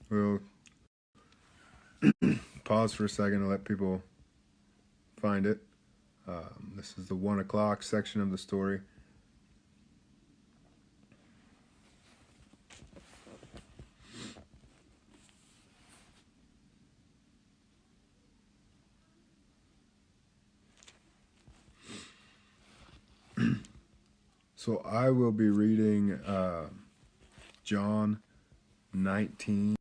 We'll pause for a second to let people find it. This is the 1 o'clock section of the story. So I will be reading John 19.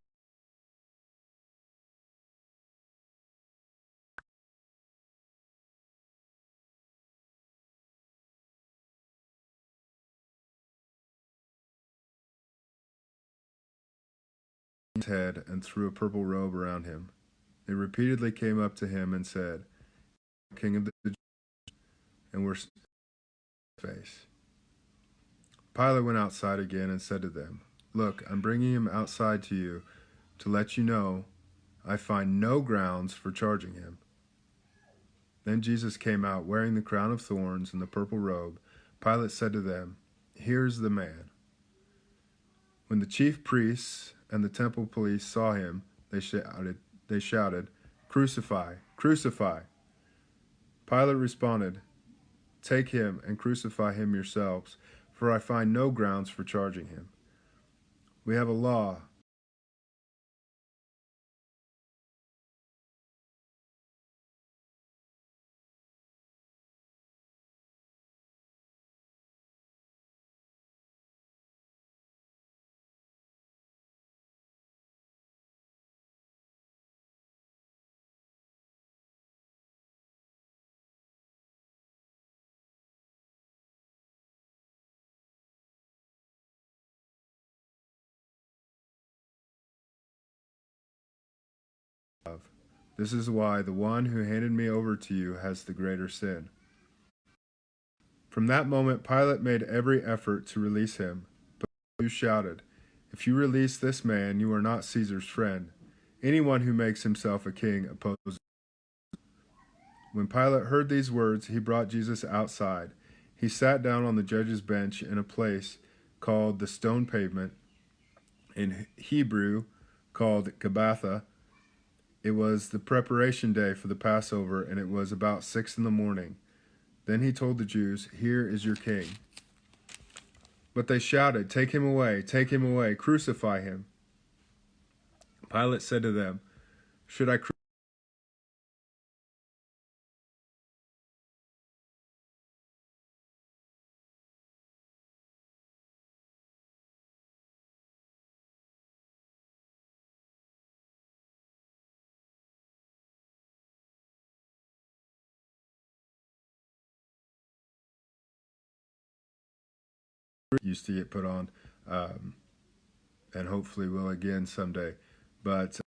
His head and threw a purple robe around him. They repeatedly came up to him and said, King of the Jews, and were face. Pilate went outside again and said to them, Look, I'm bringing him outside to you to let you know I find no grounds for charging him. Then Jesus came out wearing the crown of thorns and the purple robe. Pilate said to them, Here's the man. When the chief priests and the temple police saw him, they shouted, Crucify, crucify. Pilate responded, Take him and crucify him yourselves, for I find no grounds for charging him. We have a law. This is why the one who handed me over to you has the greater sin. From that moment, Pilate made every effort to release him, but the Jews shouted, If you release this man, you are not Caesar's friend. Anyone who makes himself a king opposes. When Pilate heard these words, he brought Jesus outside. He sat down on the judge's bench in a place called the Stone Pavement, in Hebrew called Gabbatha. It was the preparation day for the Passover, and it was about 6 in the morning. Then he told the Jews, Here is your king. But they shouted, Take him away, crucify him. Pilate said to them, Should I crucify? Used to get put on, and hopefully will again someday. But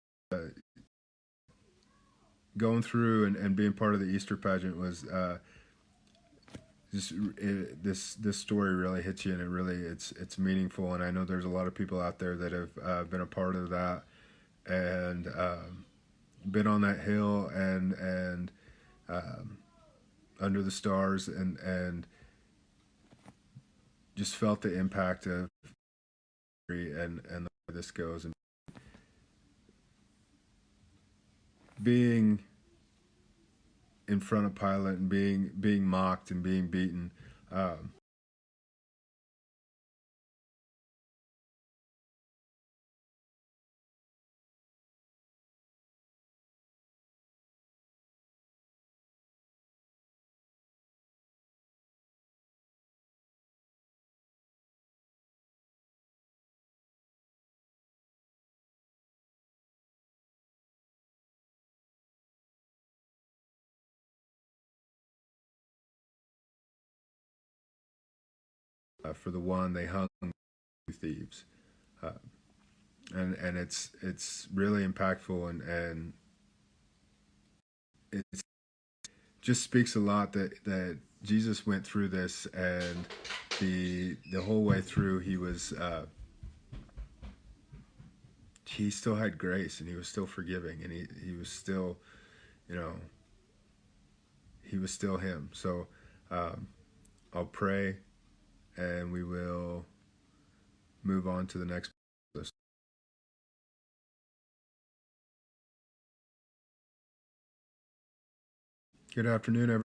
going through and being part of the Easter pageant was this story really hits you, and it's meaningful. And I know there's a lot of people out there that have been a part of that and been on that hill and under the stars and just felt the impact of and the way this goes, and being in front of Pilate and being mocked and being beaten. For the one they hung two thieves, uh, and it's really impactful, and it just speaks a lot that Jesus went through this, and the whole way through he still had grace, and he was still forgiving, and he was still, you know, he was still him. So I'll pray, and we will move on to the next Good afternoon, everyone.